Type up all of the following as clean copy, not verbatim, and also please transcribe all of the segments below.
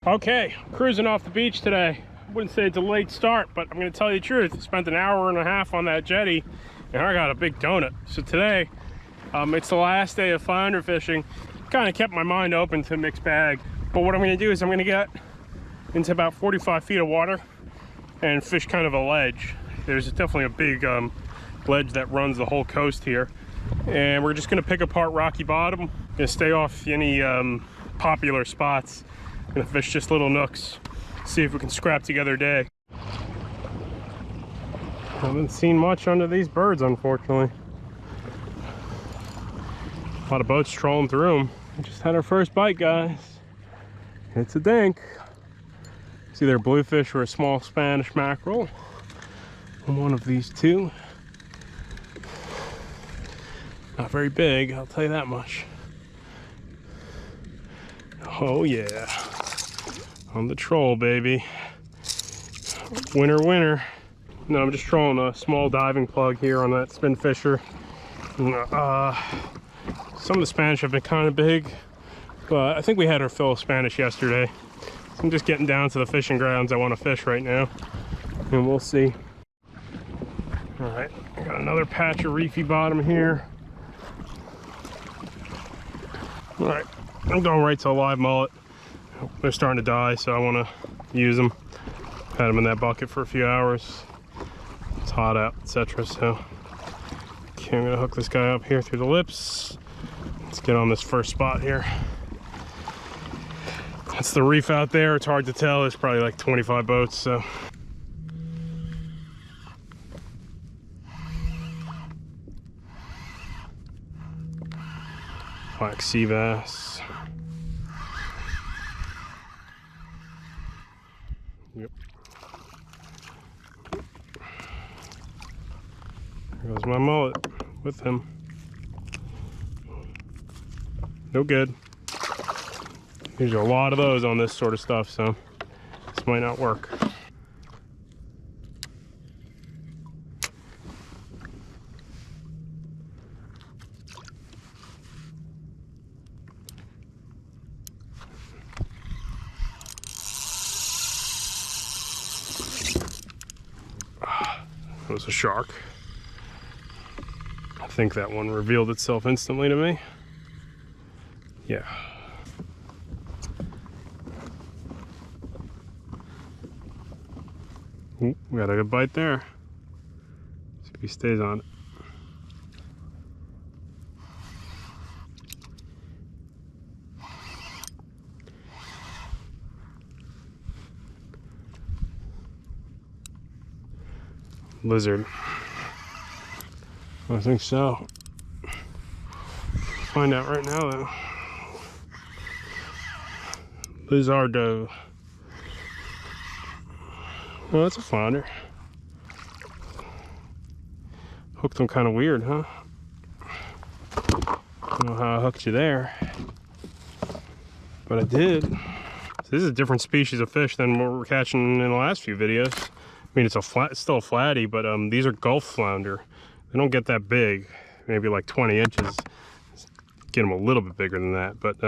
Okay, cruising off the beach today. I wouldn't say it's a late start, but I'm gonna tell you the truth. I spent an hour and a half on that jetty and I got a big donut. So today, it's the last day of flounder fishing. Kind of kept my mind open to a mixed bag. But what I'm gonna do is I'm gonna get into about 45 feet of water and fish kind of a ledge. There's definitely a big ledge that runs the whole coast here. And we're just gonna pick apart rocky bottom. Gonna stay off any popular spots. Gonna fish just little nooks, see if we can scrap together a day. Haven't seen much under these birds, unfortunately. A lot of boats trolling through them. We just had our first bite, guys. It's a dink. It's either a bluefish or a small Spanish mackerel. And one of these two. Not very big, I'll tell you that much. Oh yeah. On the troll, baby. Winner, winner. No, I'm just trolling a small diving plug here on that spin fisher. Some of the Spanish have been kind of big, but I think we had our fill of Spanish yesterday. So I'm just getting down to the fishing grounds I want to fish right now, and we'll see. All right, I got another patch of reefy bottom here. All right, I'm going right to a live mullet. They're starting to die, so I want to use them. Had them in that bucket for a few hours. It's hot out, etc. So, okay, I'm gonna hook this guy up here through the lips. Let's get on this first spot here. That's the reef out there. It's hard to tell. There's probably like 25 boats, so. Black sea bass. Yep. There goes my mullet with him. No good. There's a lot of those on this sort of stuff, so this might not work. That was a shark. I think that one revealed itself instantly to me. Yeah. Ooh, we got a good bite there. See if he stays on it. Lizard. I think so. Find out right now though. Lizardo. Oh, that's a flounder. Hooked them kind of weird, huh? I don't know how I hooked you there, but I did. So this is a different species of fish than what we're catching in the last few videos. I mean, it's still a flatty, but these are Gulf flounder. They don't get that big, maybe like 20 inches. Get them a little bit bigger than that, but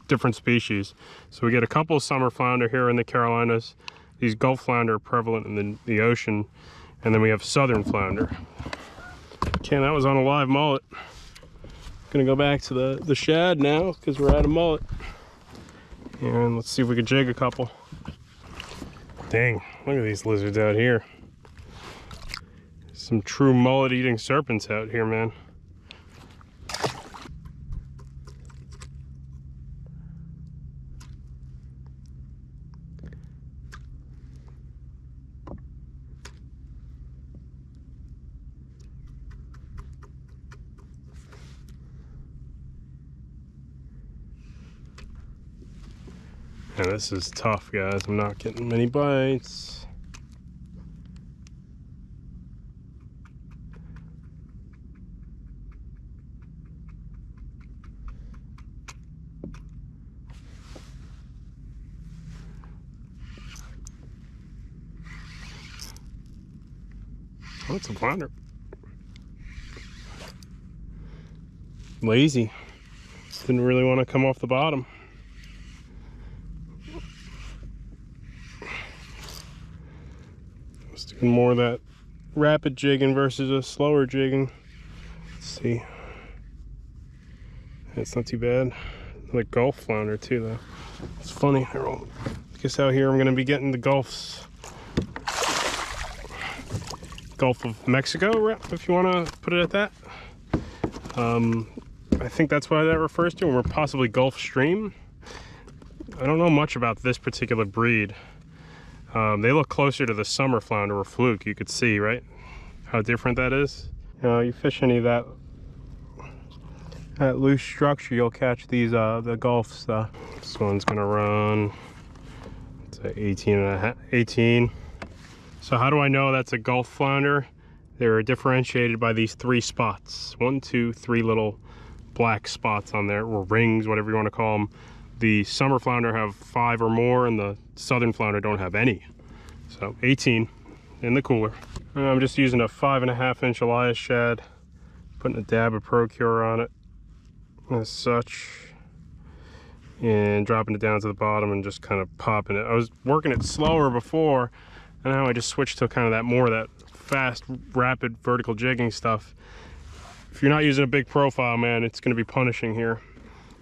different species. So we get a couple of summer flounder here in the Carolinas. These Gulf flounder are prevalent in the ocean, and then we have southern flounder. Okay, that was on a live mullet. Gonna go back to the shad now because we're out of mullet. And let's see if we can jig a couple. Dang, look at these lizards out here. Some true mullet eating serpents out here, man. Yeah, this is tough, guys. I'm not getting many bites. Oh, it's a flounder. Lazy. Didn't really want to come off the bottom. Just doing more of that rapid jigging versus a slower jigging. Let's see. That's not too bad. Like Gulf flounder too though. It's funny. I guess out here I'm gonna be getting the Gulf of Mexico, if you want to put it at that. I think that's what that refers to, or possibly Gulf Stream. I don't know much about this particular breed. They look closer to the summer flounder or fluke. You could see, right, how different that is. You fish any of that loose structure, you'll catch these the Gulfs. This one's gonna run, it's a 18. So how do I know that's a Gulf flounder? They're differentiated by these 3 spots. 1, 2, 3 little black spots on there, or rings, whatever you want to call them. The summer flounder have 5 or more, and the southern flounder don't have any. So 18 in the cooler. And I'm just using a 5.5-inch Elias shad, putting a dab of Procure on it, as such, and dropping it down to the bottom and just kind of popping it. I was working it slower before, and now I just switched to kind of that fast, rapid vertical jigging stuff. If you're not using a big profile, man, it's going to be punishing here.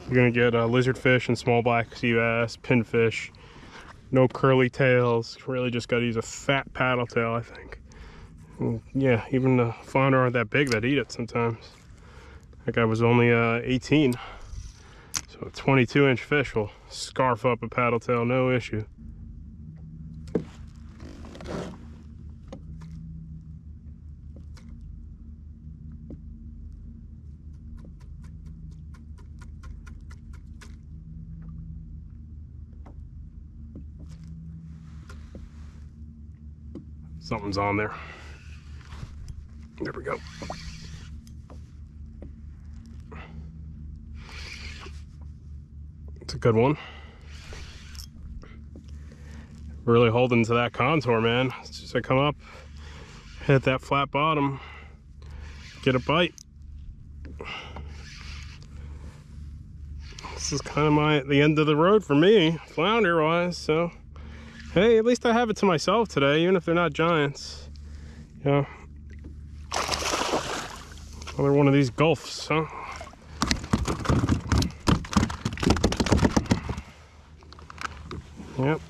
You're going to get lizardfish and small black sea bass, pinfish, no curly tails. Really just got to use a fat paddle tail, I think. And yeah, even the flounder aren't that big that eat it sometimes. That guy was only 18. So a 22-inch fish will scarf up a paddle tail, no issue. Something's on there. There we go. It's a good one. Really holding to that contour, man. It's just I come up, hit that flat bottom, get a bite. This is kind of the end of the road for me, flounder wise, so hey, at least I have it to myself today, even if they're not giants. Yeah. Another one of these Gulfs, huh? Yep.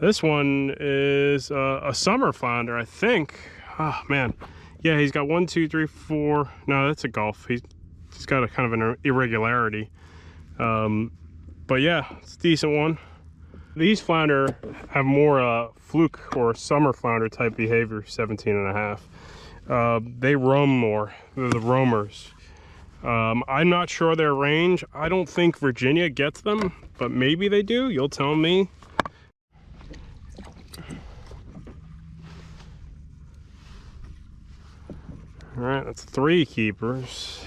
This one is a summer flounder, I think. Oh man, yeah, he's got 1, 2, 3, 4. No, that's a Gulf. He's got a kind of an irregularity. But yeah, it's a decent one. These flounder have more fluke or summer flounder type behavior, 17.5. They roam more, they're the roamers. I'm not sure their range. I don't think Virginia gets them, but maybe they do, you'll tell me. All right, that's 3 keepers.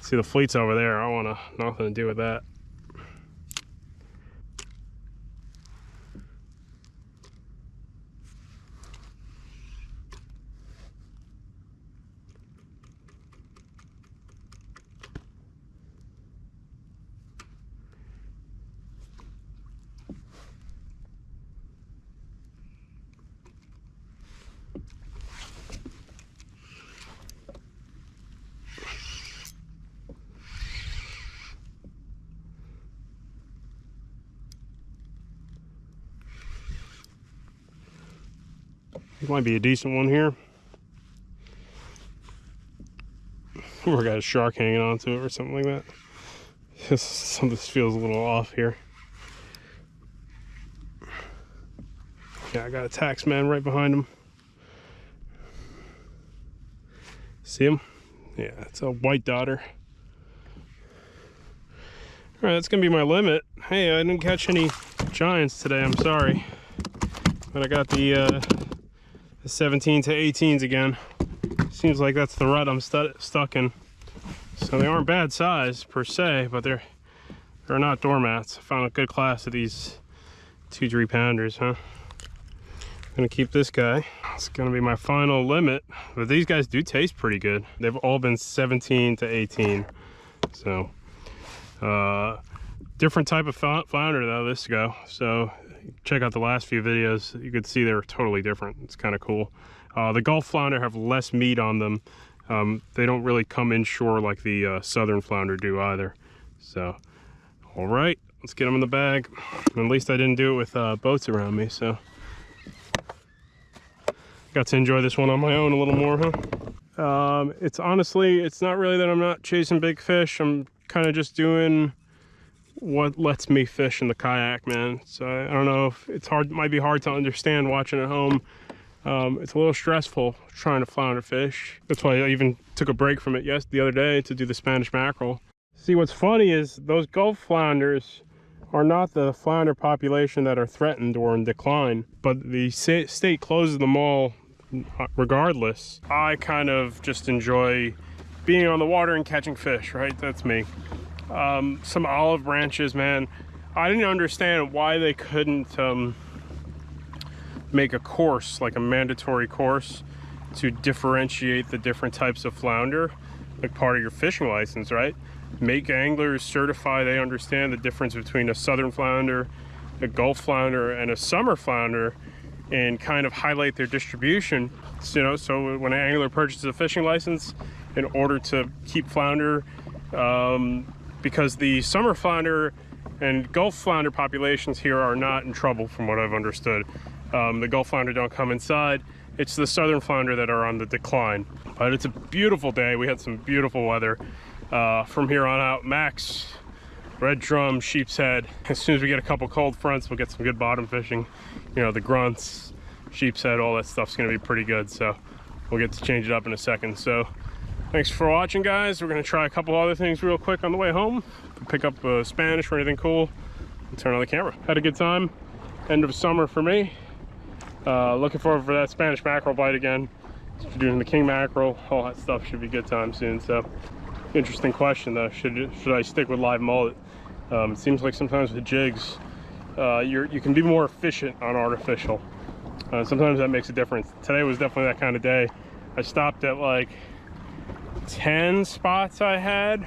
See the fleet's over there. I want nothing to do with that. This might be a decent one here. Or got a shark hanging onto it or something like that. Something feels a little off here. Yeah, I got a tax man right behind him. See him? Yeah, it's a white daughter. All right, that's gonna be my limit. Hey, I didn't catch any giants today, I'm sorry. But I got the 17 to 18s again. Seems like that's the rut I'm stuck in. So they aren't bad size per se, but they're not doormats. I found a good class of these 2-3 pounders, huh? I'm gonna keep this guy. It's gonna be my final limit, but these guys do taste pretty good. They've all been 17 to 18. So Different type of flounder though this go, so check out the last few videos. You could see they're totally different. It's kind of cool. The Gulf flounder have less meat on them. They don't really come inshore like the southern flounder do either. So, all right, let's get them in the bag. At least I didn't do it with boats around me, so got to enjoy this one on my own a little more, huh? It's honestly, it's not really that I'm not chasing big fish. I'm kind of just doing what lets me fish in the kayak, man. So I don't know if it's hard, might be hard to understand watching at home. It's a little stressful trying to flounder fish. That's why I even took a break from it the other day to do the Spanish mackerel. See, what's funny is those Gulf flounders are not the flounder population that are threatened or in decline, but the state closes them all regardless. I kind of just enjoy being on the water and catching fish, right? That's me. Some olive branches, man. I didn't understand why they couldn't make a course, like a mandatory course, to differentiate the different types of flounder, like part of your fishing license, right? Make anglers certify they understand the difference between a southern flounder, a Gulf flounder, and a summer flounder, and kind of highlight their distribution. So, you know, so when an angler purchases a fishing license, in order to keep flounder, because the summer flounder and Gulf flounder populations here are not in trouble from what I've understood. The Gulf flounder don't come inside. It's the southern flounder that are on the decline. But it's a beautiful day. We had some beautiful weather. From here on out, max, red drum, sheep's head. As soon as we get a couple cold fronts, we'll get some good bottom fishing. You know, the grunts, sheep's head, all that stuff's gonna be pretty good. So we'll get to change it up in a second. So thanks for watching, guys. We're gonna try a couple other things real quick on the way home. Pick up Spanish or anything cool and turn on the camera. Had a good time. End of summer for me. Looking forward for that Spanish mackerel bite again. If you're doing the king mackerel, all that stuff should be good time soon. So interesting question though, should I stick with live mullet? It seems like sometimes with jigs, you can be more efficient on artificial. Sometimes that makes a difference. Today was definitely that kind of day. I stopped at like 10 spots I had,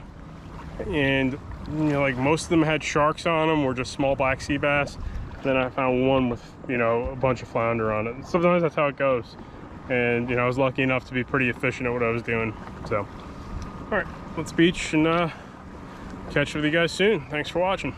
and you know, like most of them had sharks on them or just small black sea bass. Then I found one with, you know, a bunch of flounder on it. And sometimes that's how it goes. And you know, I was lucky enough to be pretty efficient at what I was doing. So all right, let's beach and catch up with you guys soon. Thanks for watching.